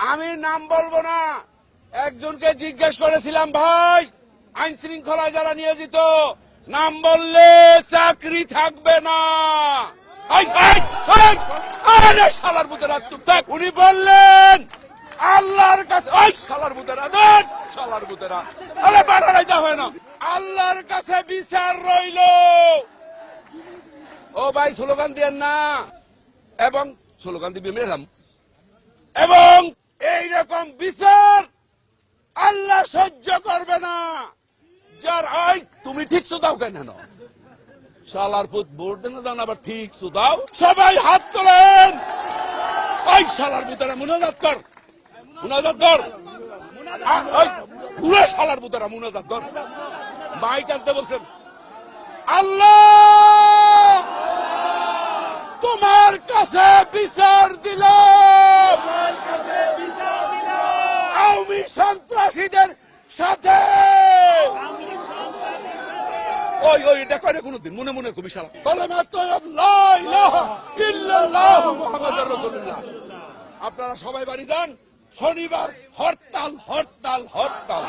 আমি নাম বলবো না, একজনকে জিজ্ঞেস করেছিলাম, ভাই আইন শৃঙ্খলায় যারা নিয়োজিত নাম বললে চাকরি থাকবে না। আরে শালার বুতেরা চুপ থাক। উনি বললেন আল্লাহর কাছে, ওই শালার বুতেরা দেন, শালার বুতেরা আরে বাড়াইতে হয় না, আল্লাহর কাছে বিচার রইল। ও ভাই স্লোগান দিয়েন না, এবং স্লোগান দিয়ে মেলাম, এবং এইরকম বিচার আল্লাহ সহ্য করবে না। যার ওই তুমি ঠিক দাও কেন শালার পুত ভোট দেন দাও আবার ঠিক দাও। সবাই হাত তোলেন। ওই শালার পুতেরা মুনাজাত কর, মুনাজাত কর, পুরো শালার পুতেরা মুনাজাত কর। মাইক আনতে বলছেন, আল্লাহ তোমার কাছে বিচার দিলাম আওয়ামী সন্ত্রাসীদের সাথে। ওই ওই এটা করে কোনদিন মনে মনে খুবই সারা আপনারা সবাই বাড়ি যান। শনিবার হরতাল, হরতাল, হরতাল।